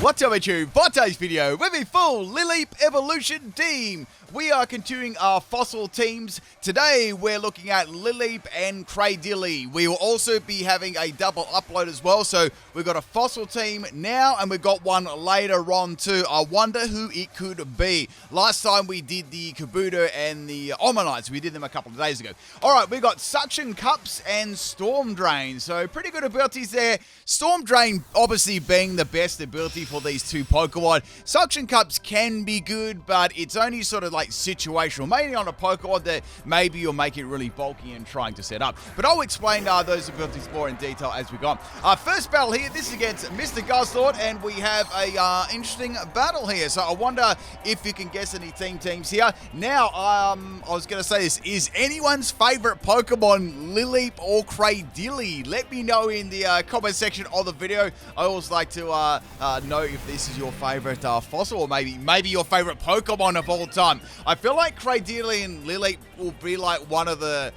What's up YouTube? For today's video, with a full Lileep evolution team. We are continuing our fossil teams. Today we're looking at Lileep and Cradily. We will also be having a double upload as well. So we've got a fossil team now and we've got one later on too. I wonder who it could be. Last time we did the Kabuto and the Ommanites. We did them a couple of days ago. Alright, we've got Suction Cups and Storm Drain. So pretty good abilities there. Storm Drain obviously being the best ability for these two Pokemon. Suction Cups can be good, but it's only sort of like situational, mainly on a Pokemon that maybe you'll make it really bulky and trying to set up. But I'll explain those abilities more in detail as we go on. Our first battle here, this is against Mr. Guzzlord, and we have a interesting battle here. So I wonder if you can guess any teams here. Now, I was going to say this, is anyone's favorite Pokemon Lileep or Cradily? Let me know in the comment section of the video. I always like to know if this is your favorite fossil, or maybe your favorite Pokemon of all time. I feel like Cradily and Lileep will be like one of the,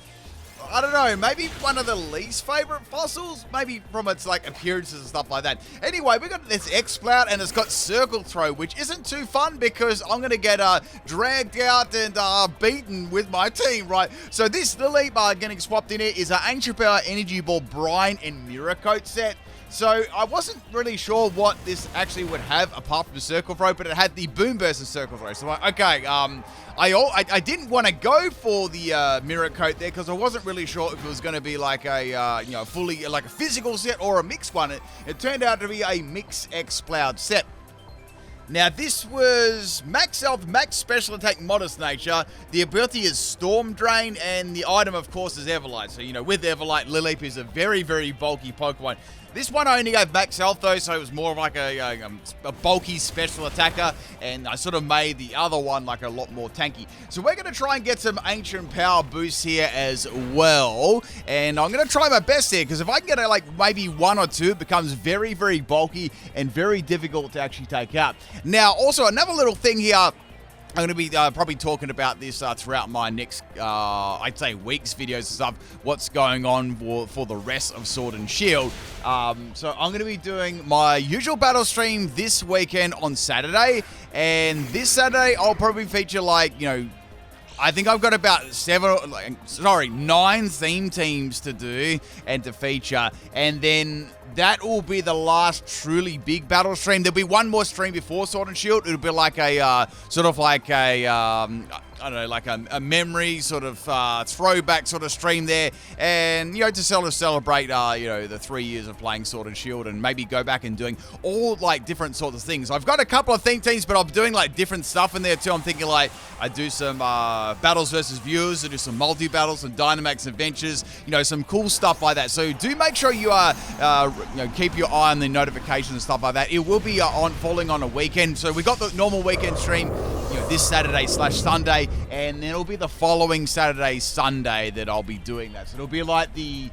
I don't know, maybe one of the least favorite fossils, maybe from its like appearances and stuff like that. Anyway, we got this X-Plout and it's got Circle Throw, which isn't too fun because I'm going to get dragged out and beaten with my team, right? So this Lileep getting swapped in here is an Ancient Power Energy Ball Brine and Mirror Coat set. So I wasn't really sure what this actually would have apart from the Circle Throw, but it had the Boom Burst and Circle Throw. So I'm like, okay, I didn't want to go for the Mirror Coat there because I wasn't really sure if it was going to be like a fully like a physical set or a mixed one. It turned out to be a mixed X-Plout set. Now, this was Max Health, Max Special Attack, Modest Nature. The ability is Storm Drain, and the item, of course, is Everlight. So, with Everlight, Lileep is a very, very bulky Pokemon. This one only gave Max Health, though, so it was more of like a bulky special attacker, and I sort of made the other one like a lot more tanky. So we're going to try and get some Ancient Power boosts here as well, and I'm going to try my best here, because if I can get like maybe one or two, it becomes very, very bulky and very difficult to actually take out. Now, also, another little thing here, I'm going to be probably talking about this throughout my next, I'd say, week's videos and stuff, what's going on for the rest of Sword and Shield. So I'm going to be doing my usual battle stream this weekend on Saturday, and this Saturday I'll probably feature like, I think I've got about 9 theme teams to do and to feature, and then that will be the last truly big battle stream. There'll be one more stream before Sword and Shield. It'll be like a sort of like a I don't know, like a memory sort of throwback sort of stream there, and to sort of celebrate the 3 years of playing Sword and Shield, and maybe go back and doing all like different sorts of things. I've got a couple of theme teams, but I'm doing like different stuff in there too. I'm thinking like I do some battles versus viewers, I do some multi battles and Dynamax adventures, some cool stuff like that. So do make sure you keep your eye on the notifications and stuff like that. It will be falling on a weekend, so we got the normal weekend stream this Saturday/Sunday, and then it'll be the following Saturday, Sunday that I'll be doing that. So it'll be like the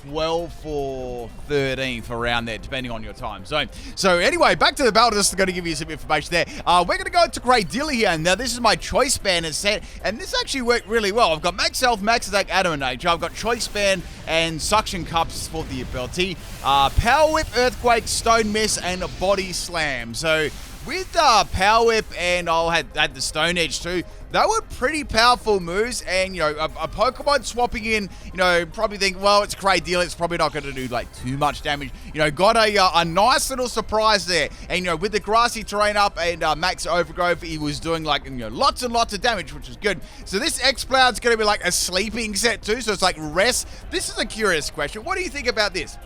12th or 13th, around there, depending on your time zone. So anyway, back to the battle. Just going to give you some information there. We're going to go to Cradily here. Now, this is my Choice Band set, and this actually worked really well. I've got Max Health, Max Attack, Adamant Nature. I've got Choice Band and Suction Cups for the ability. Power Whip, Earthquake, Stone Miss, and Body Slam. So with Power Whip, and I'll had the Stone Edge too, they were pretty powerful moves, and a Pokemon swapping in, probably think, well, it's Cradily, it's probably not going to do like too much damage. Got a nice little surprise there, and with the grassy terrain up and Max Overgrowth, he was doing like lots and lots of damage, which is good. So this X-Plout's going to be like a sleeping set too, so it's like rest. This is a curious question. What do you think about this?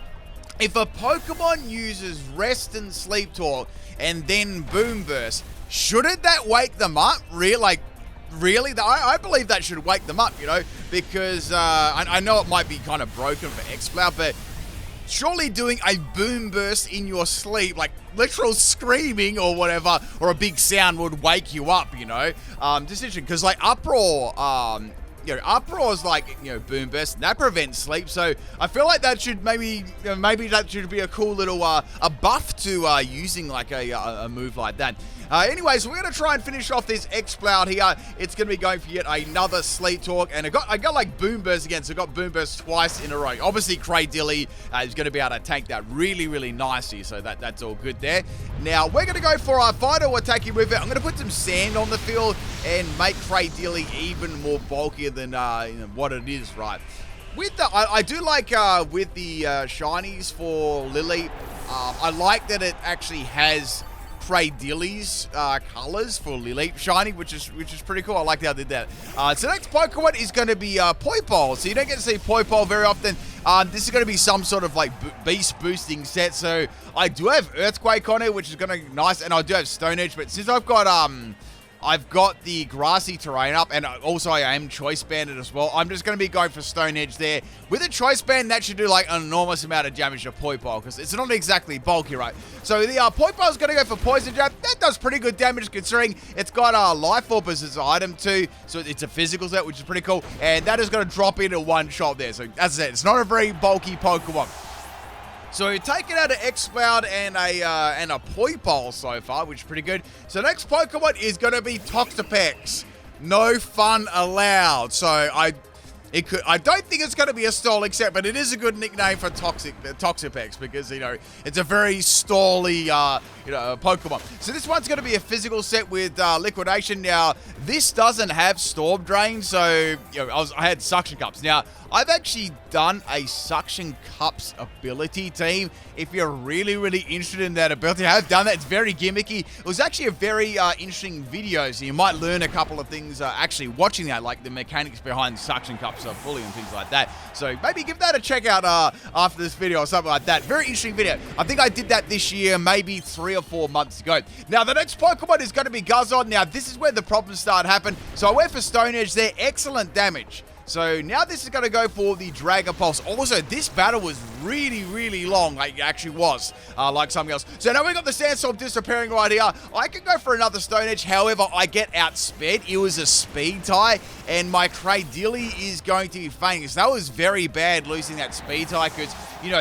If a Pokemon uses Rest and Sleep Talk and then Boom Burst, shouldn't that wake them up? Really? I believe that should wake them up, because I know it might be kind of broken for X-Plout, but surely doing a Boom Burst in your sleep, like literal screaming or whatever, or a big sound would wake you up, decision, because like Uproar, Uproar is like, Boom Burst, and that prevents sleep, so I feel like that should maybe that should be a cool little a buff to using like a move like that. Anyway, so we're going to try and finish off this Exploud here. It's going to be going for yet another Sleet Talk, and I got like Boom Burst again, so I got Boom Burst twice in a row. Obviously, Cradily is going to be able to tank that really, really nicely, so that's all good there. Now, we're going to go for our final attacking move. I'm going to put some sand on the field and make Cradily even more bulkier than what it is, right? With the, I do like with the shinies for Lileep, I like that it actually has Cradily's colors for Lileep shiny, which is pretty cool. I like how they did that. So next Pokemon is going to be Poipole. So you don't get to see Poipole very often. This is going to be some sort of like beast boosting set. So I do have Earthquake on it, which is going to be nice, and I do have Stone Edge. But since I've got the grassy terrain up, and also I am Choice Banded as well, I'm just going to be going for Stone Edge there. With a Choice Band, that should do like an enormous amount of damage to Poipole, because it's not exactly bulky, right? So the Poipole is going to go for Poison Jab. That does pretty good damage considering it's got Life Orb as its item too, so it's a physical set, which is pretty cool, and that is going to drop into one shot there. So as I said, it's not a very bulky Pokemon. So we've taken out an Exploud and a Poipole so far, which is pretty good. So next Pokemon is going to be Toxapex. No fun allowed. So I don't think it's going to be a stall set, but it is a good nickname for Toxapex because, it's a very stally, Pokemon. So this one's going to be a physical set with Liquidation. Now, this doesn't have Storm Drain, so, I had Suction Cups. Now, I've actually done a Suction Cups ability team. If you're really, really interested in that ability, I have done that. It's very gimmicky. It was actually a very interesting video, so you might learn a couple of things actually watching that, like the mechanics behind Suction Cups fully and things like that. So maybe give that a check out after this video or something like that. Very interesting video. I think I did that this year, maybe 3 or 4 months ago. Now, the next Pokemon is going to be Guzzlord. Now, this is where the problems start happening. So I went for Stone Edge there. Excellent damage. So now this is going to go for the Dragon Pulse. Also, this battle was really, really long. Like, it actually was, like something else. So now we got the Sandstorm disappearing right here. I can go for another Stone Edge. However, I get outsped. It was a speed tie, and my Cradily is going to be fainting. So that was very bad losing that speed tie because,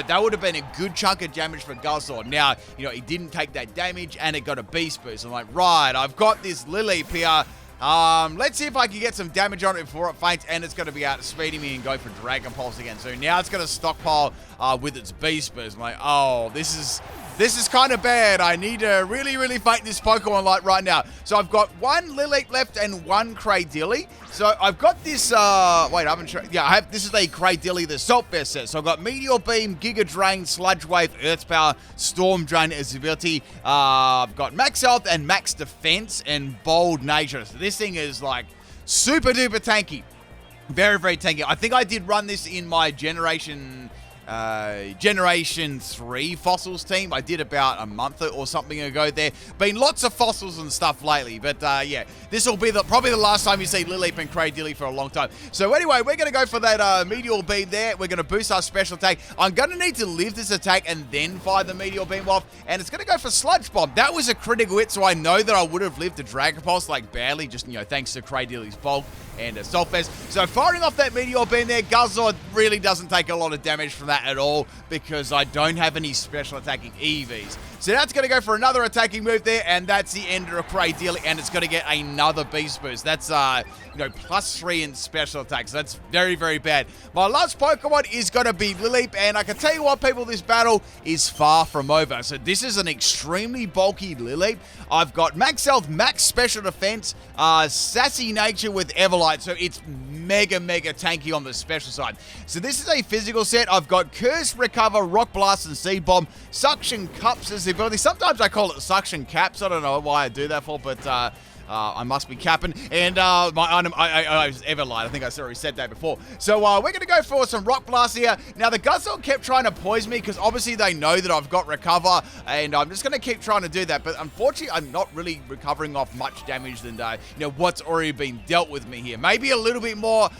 that would have been a good chunk of damage for Guzzlord. Now, it didn't take that damage, and it got a Beast Boost. I'm like, right, I've got this Lileep here. Let's see if I can get some damage on it before it faints, and it's going to be outspeeding me and go for Dragon Pulse again. So now it's going to stockpile with its Beast Boost. I'm like, oh, this is kind of bad. I need to really, really fight this Pokemon like right now. So I've got one Lileep left and one Cradily. So I've got this, wait, I haven't shown, yeah, this is a Cradily, the Salt Fest set. So I've got Meteor Beam, Giga Drain, Sludge Wave, Earth Power, Storm Drain as ability. I've got Max Health and Max Defense and Bold Nature. So this thing is like super duper tanky. Very, very tanky. I think I did run this in my Generation 3 fossils team. I did about a month or something ago there. Been lots of fossils and stuff lately, but yeah, this will be probably the last time you see Lileep and Cradily for a long time. So anyway, we're going to go for that Meteor Beam there. We're going to boost our special attack. I'm going to need to live this attack and then fire the Meteor Beam off, and it's going to go for Sludge Bomb. That was a critical hit, so I know that I would have lived the Dragon Pulse like badly, just, thanks to Cradily's bulk and Saltfest. So firing off that Meteor Beam there, Guzzlord really doesn't take a lot of damage from that at all because I don't have any special attacking EVs. So that's going to go for another attacking move there, and that's the end of Cradily, and it's going to get another Beast Boost. That's, +3 in special attacks. That's very, very bad. My last Pokemon is going to be Lileep, and I can tell you what, people, this battle is far from over. So this is an extremely bulky Lileep. I've got Max Health, Max Special Defense, Sassy Nature with Everlight, so it's mega, mega tanky on the special side. So this is a physical set. I've got Curse, Recover, Rock Blast, and Seed Bomb. Suction Cups is the ability. Sometimes I call it Suction Caps. I don't know why I do that for, but I must be capping. And my item, I was Everlight. I think I already said that before. So we're going to go for some Rock Blast here. Now, the Guzzlord kept trying to poison me because obviously they know that I've got Recover, and I'm just going to keep trying to do that. But unfortunately, I'm not really recovering off much damage than, what's already been dealt with me here. Maybe a little bit more,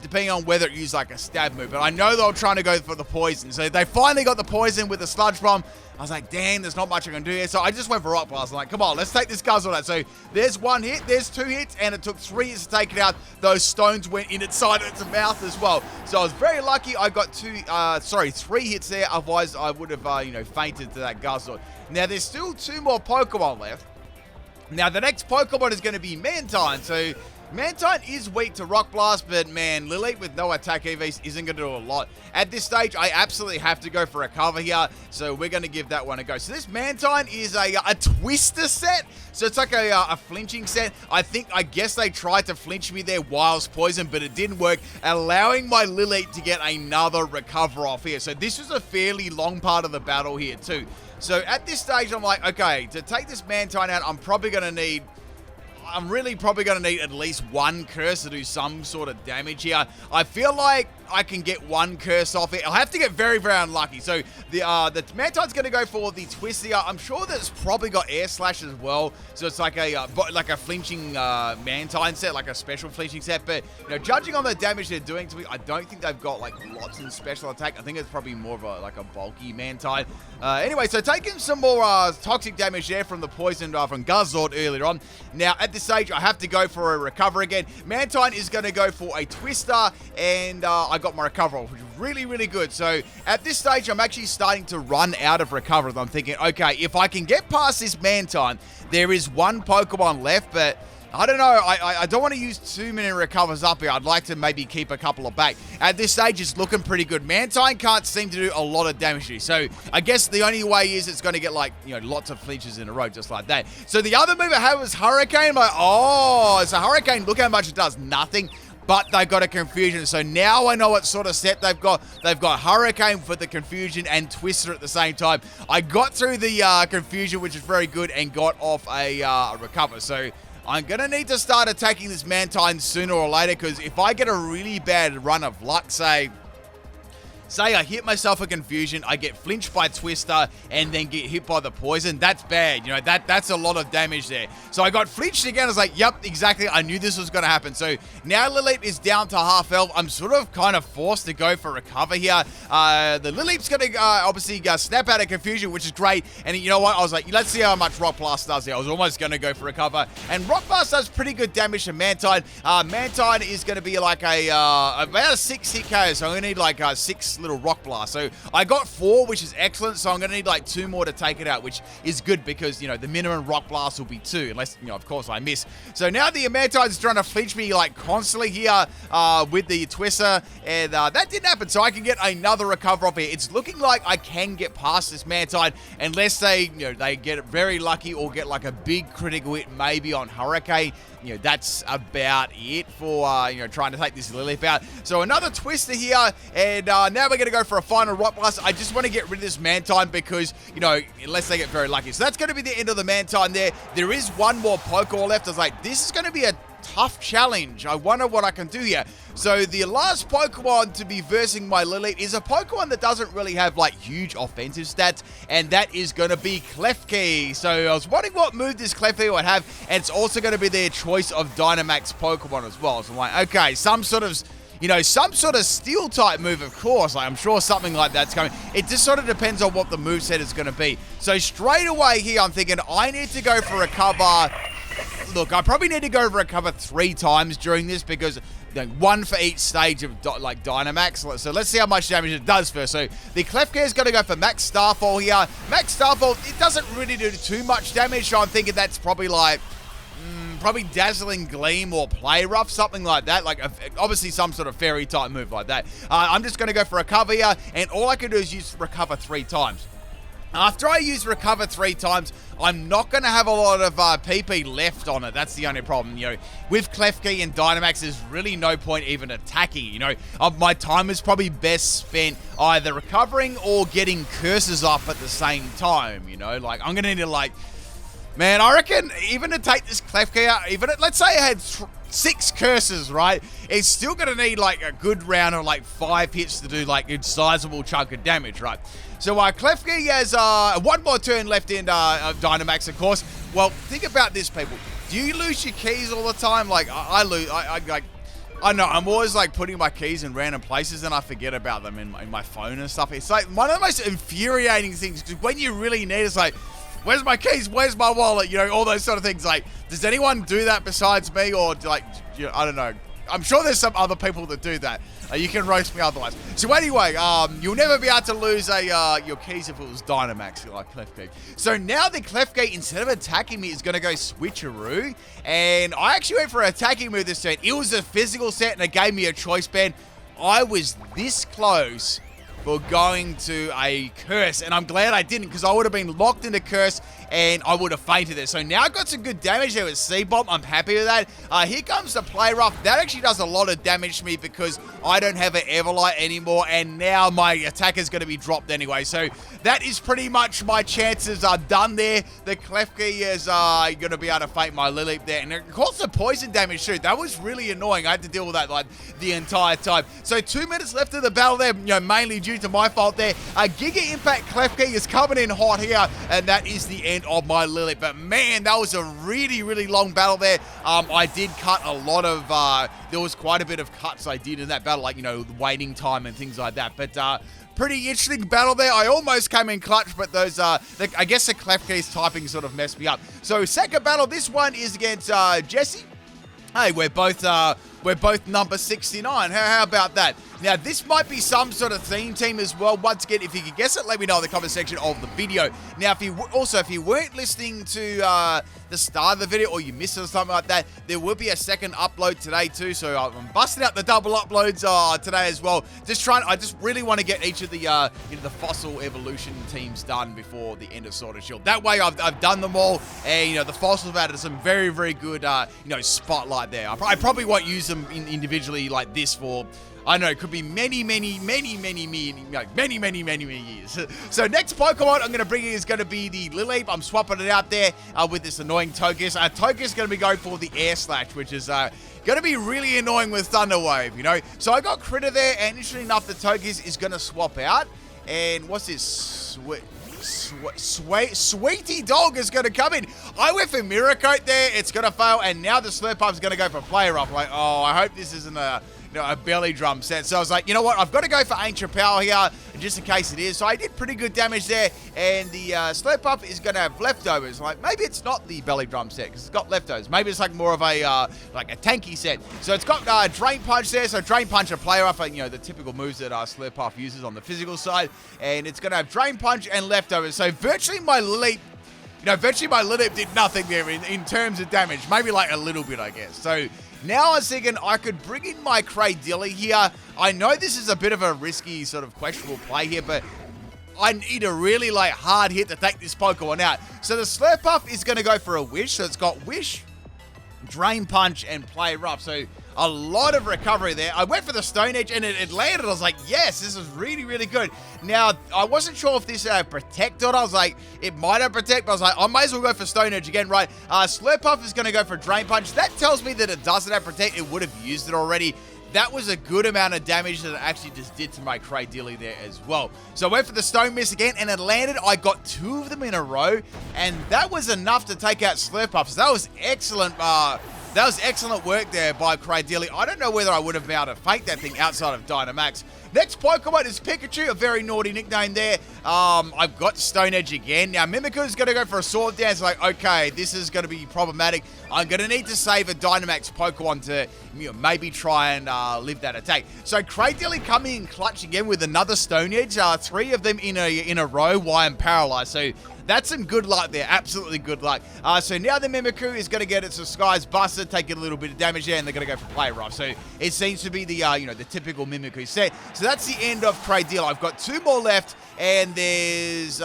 depending on whether it used like a stab move. But I know they were trying to go for the poison. So they finally got the poison with the Sludge Bomb. I was like, damn, there's not much I can do here. So I just went for Rock Blast. I'm like, come on, let's take this Guzzlord out. So there's one hit, there's 2 hits, and it took 3 hits to take it out. Those stones went in inside its mouth as well. So I was very lucky I got 3 hits there. Otherwise, I would have, fainted to that Guzzlord. Now, there's still 2 more Pokemon left. Now, the next Pokemon is going to be Mantine. So, Mantine is weak to Rock Blast, but man, Lileep with no attack EVs isn't going to do a lot. At this stage, I absolutely have to go for a cover here, so we're going to give that one a go. So this Mantine is a Twister set, so it's like a flinching set. I guess they tried to flinch me there whilst poison, but it didn't work, allowing my Lileep to get another recover off here. So this was a fairly long part of the battle here too. So at this stage, I'm like, okay, to take this Mantine out, I'm really probably going to need at least one curse to do some sort of damage here. I feel like I can get one curse off it. I'll have to get very, very unlucky. So the Mantine's going to go for the twist here. I'm sure that it's probably got Air Slash as well. So it's like a flinching Mantine set, like a special flinching set. But judging on the damage they're doing to me, I don't think they've got like lots in special attack. I think it's probably more of a bulky Mantine. Anyway, so taking some more toxic damage there from the poison from Guzzlord earlier on. Now at this stage, I have to go for a recover again. Mantine is going to go for a Twister, and I got my recover, which is really, really good. So at this stage, I'm actually starting to run out of recovers. I'm thinking, okay, if I can get past this Mantine, there is one Pokemon left, but I don't know. I don't want to use too many recovers up here. I'd like to maybe keep a couple of back. At this stage, it's looking pretty good. Mantine can't seem to do a lot of damage here. So I guess the only way is it's going to get lots of flinches in a row, just like that. So the other move I had was Hurricane. I'm like, oh, it's a Hurricane. Look how much it does. Nothing. But they've got a Confusion. So now I know what sort of set they've got. They've got Hurricane for the Confusion and Twister at the same time. I got through the Confusion, which is very good, and got off a recover. So I'm going to need to start attacking this Mantine sooner or later, because if I get a really bad run of luck, say I hit myself a Confusion, I get flinched by Twister, and then get hit by the poison, that's bad. That's a lot of damage there. So I got flinched again. I was like, yep, exactly. I knew this was going to happen. So now Lileep is down to half health. I'm sort of kind of forced to go for recover here. The Lileep's going to obviously snap out of Confusion, which is great. And you know what? I was like, let's see how much Rock Blast does here. I was almost going to go for recover. And Rock Blast does pretty good damage to Mantine. Mantine is going to be like about a 6 hit KO. So I'm going to need like 6 little Rock Blast. So I got 4, which is excellent. So I'm going to need like 2 more to take it out, which is good because, the minimum Rock Blast will be 2, unless, of course I miss. So now the Mantine's trying to flinch me like constantly here with the Twister, and that didn't happen. So I can get another recover off here. It's looking like I can get past this Mantine unless they get very lucky or get like a big critical hit maybe on Hurricane. That's about it for, trying to take this Lileep out. So another Twister here, and now we're going to go for a final Rock Blast. I just want to get rid of this Mantine because, unless they get very lucky. So that's going to be the end of the Mantine there. There is one more Pokeball left. I was like, this is going to be a tough challenge. I wonder what I can do here. So the last Pokemon to be versing my Lileep is a Pokemon that doesn't really have like huge offensive stats, and that is going to be Klefki. So I was wondering what move this Klefki would have, and it's also going to be their choice of Dynamax Pokemon as well. So I'm like, okay, some sort of steel type move, of course. I'm sure something like that's coming. It just sort of depends on what the moveset is going to be. So straight away here, I'm thinking I need to go for a cover. Look, I probably need to go for a cover 3 times during this because one for each stage of Dynamax. So let's see how much damage it does first. So the Klefki is going to go for Max Starfall here. Max Starfall, it doesn't really do too much damage, so I'm thinking that's probably like probably Dazzling Gleam or Play Rough, something like that. Like, obviously some sort of fairy type move like that. I'm just going to go for recover here, and all I can do is use recover 3 times. After I use recover 3 times, I'm not going to have a lot of PP left on it. That's the only problem. With Klefki and Dynamax, there's really no point even attacking. My time is probably best spent either recovering or getting curses up at the same time. Like, I'm going to need to, man, I reckon even to take this Klefki out, let's say I had 6 curses, right? It's still going to need like a good round of like 5 hits to do like a sizable chunk of damage, right? So Klefki has 1 more turn left in Dynamax, of course. Well, think about this, people. Do you lose your keys all the time? Like, I lose. I know, I'm always like putting my keys in random places and I forget about them in my phone and stuff. It's like one of the most infuriating things because when you really need it, it's like, where's my keys? Where's my wallet? All those sort of things. Like, does anyone do that besides me? Or, I don't know. I'm sure there's some other people that do that. You can roast me otherwise. So anyway, you'll never be able to lose your keys if it was Dynamax, like Clef Key. So now the Clef Key, instead of attacking me, is going to go switcheroo. And I actually went for an attacking move this turn. It was a physical set, and it gave me a choice band. I was this close for going to a curse, and I'm glad I didn't, because I would have been locked into curse and I would have fainted there. So now I got some good damage there with C-Bomb. I'm happy with that. Here comes the Play Rough. That actually does a lot of damage to me because I don't have an Everlight anymore, and now my attack is going to be dropped anyway. So that is pretty much my chances are done there. The Clef Key is going to be able to fake my Lileep there, and it caused some poison damage too. That was really annoying. I had to deal with that like the entire time. So 2 minutes left of the battle there, mainly due to my fault there. A Giga Impact Clef Key is coming in hot here, and that is the end of my Lileep. But man, that was a really, really long battle there. I did cut a lot of, there was quite a bit of cuts I did in that battle, like, waiting time and things like that. But pretty interesting battle there. I almost came in clutch, but those, I guess the Clef Key's typing sort of messed me up. So second battle, this one is against Jesse. Hey, we're both number 69. How about that? Now, this might be some sort of theme team as well. Once again, if you can guess it, let me know in the comment section of the video. Now, if you weren't listening to the start of the video, or you missed it or something like that, there will be a second upload today too. So I'm busting out the double uploads today as well. I just really want to get each of the the Fossil Evolution teams done before the end of Sword and Shield. That way, I've done them all, and the Fossils have added some very, very good spotlight there. I probably won't use them individually like this for, I don't know, it could be many years. So next Pokemon I'm going to bring in is going to be the Lileep. I'm swapping it out there with this annoying Togekiss. Togekiss is going to be going for the Air Slash, which is going to be really annoying with Thunder Wave, So I got Critter there, and interestingly enough, the Togekiss is going to swap out. And what's this? Sweetie Dog is going to come in. I went for Mirror Coat there. It's going to fail. And now the Slurpuff is going to go for Play Rough. Like, oh, I hope this isn't a belly drum set. So I was like, you know what? I've got to go for Ancient Power here, just in case it is. So I did pretty good damage there. And the Slurpuff is going to have leftovers. Like, maybe it's not the belly drum set because it's got leftovers. Maybe it's like more of a tanky set. So it's got Drain Punch there. So Drain Punch and Play Rough, the typical moves that Slurpuff uses on the physical side. And it's going to have Drain Punch and leftovers. So virtually my Lileep did nothing there in terms of damage. Maybe like a little bit, I guess. So now I was thinking I could bring in my Cradily here. I know this is a bit of a risky sort of questionable play here, but I need a really hard hit to take this Pokemon out. So the Slurpuff is going to go for a Wish. So it's got Wish, Drain Punch, and Play Rough. So a lot of recovery there. I went for the Stone Edge and it landed. I was like, yes, this is really, really good. Now, I wasn't sure if this Protect or not. I was like, it might have Protect, but I was like, I might as well go for Stone Edge again, right? Slurpuff is going to go for Drain Punch. That tells me that it doesn't have Protect. It would have used it already. That was a good amount of damage that it actually just did to my Cradily there as well. So I went for the Stone Miss again, and it landed. I got 2 of them in a row, and that was enough to take out Slurpuff. So that was excellent. That was excellent work there by Cradily. I don't know whether I would have been able to fake that thing outside of Dynamax. Next Pokemon is Pikachu, a very naughty nickname there. I've got Stone Edge again. Now, Mimikyu's going to go for a Sword Dance. Like, okay, this is going to be problematic. I'm going to need to save a Dynamax Pokemon to maybe try and live that attack. So, Cradily coming in clutch again with another Stone Edge. 3 of them in a row while I'm paralyzed. So, that's some good luck there. Absolutely good luck. So now the Mimikyu is going to get its Disguise Busted, taking a little bit of damage there, and they're going to go for Play Rough. So it seems to be the, the typical Mimikyu set. So that's the end of Cradily. I've got 2 more left, and there's 2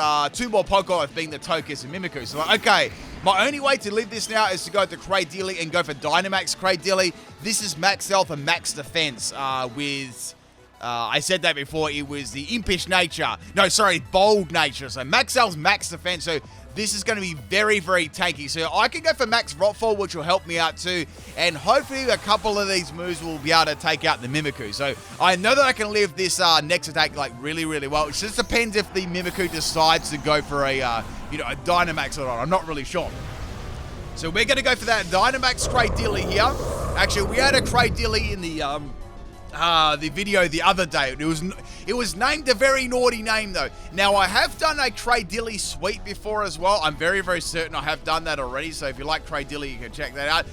more Pokemon, being the Togekiss and Mimikyu. So, okay, my only way to leave this now is to go to Cradily and go for Dynamax Cradily. This is Max Health and Max Defense with... I said that before, it was the impish nature. No, sorry, bold nature. So Max Health, Max Defense. So this is going to be very, very tanky. So I can go for Max Rockfall, which will help me out too. And hopefully a couple of these moves will be able to take out the Mimikyu. So I know that I can live this next attack really, really well. It just depends if the Mimikyu decides to go for a Dynamax or not. I'm not really sure. So we're going to go for that Dynamax Cradily here. Actually, we had a Cradily in the... the video the other day. It was named a very naughty name though. Now I have done a Cradily sweep before as well. I'm very, very certain I have done that already. So if you like Cradily, you can check that out.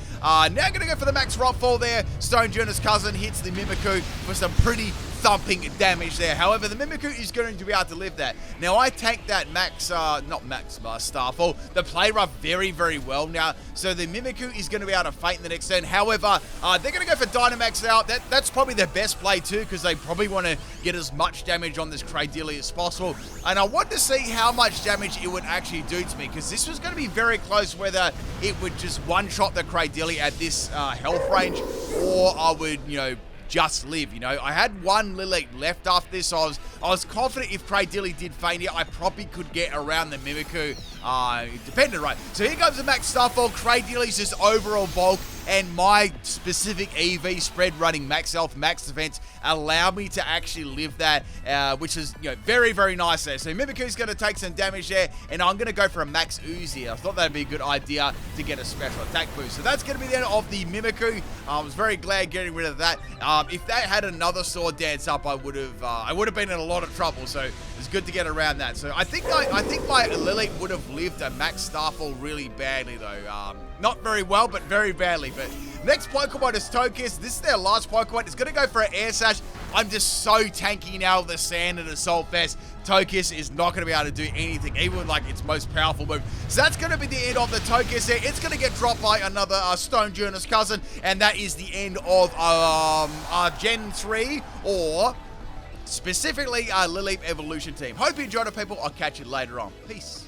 Now I'm gonna go for the max rockfall there. Stonejourner's cousin hits the Mimikyu for some pretty thumping damage there. However, the Mimikyu is going to be able to live that. Now I tanked that max, not max Starfall, the play rough very, very well now. So the Mimikyu is going to be able to faint in the next turn. However, they're going to go for Dynamax out. That's probably their best play too, because they probably want to get as much damage on this Cradily as possible. And I want to see how much damage it would actually do to me, because this was going to be very close whether it would just one-shot the Cradily at this health range, or I would, you know, just live. You know, I had one Lileep left after this, so I was confident if Cradily did faint here, I probably could get around the Mimikyu. It depended, right? So here comes the max Starfall. Cradily's just overall bulk, and my specific EV spread running max health, max defense allow me to actually live that, which is, you know, very, very nice there. So Mimikyu's going to take some damage there, and I'm going to go for a max Uzi. I thought that'd be a good idea to get a special attack boost. So that's going to be the end of the Mimikyu. I was very glad getting rid of that. If they had another sword dance up, I would have been in a lot of trouble. So it's good to get around that. So I think my Lileep would have lived a max Starfall really badly though. Not very well, but very badly. But next Pokemon is Togekiss. This is their last Pokemon. It's going to go for an Air Sash. I'm just so tanky now with the Sand and Assault Vest. Togekiss is not going to be able to do anything, even with, like, its most powerful move. So that's going to be the end of the Togekiss there. It's going to get dropped by another Stonejourner's cousin, and that is the end of Gen 3, or specifically our Lileep Evolution team. Hope you enjoyed it, people. I'll catch you later on. Peace.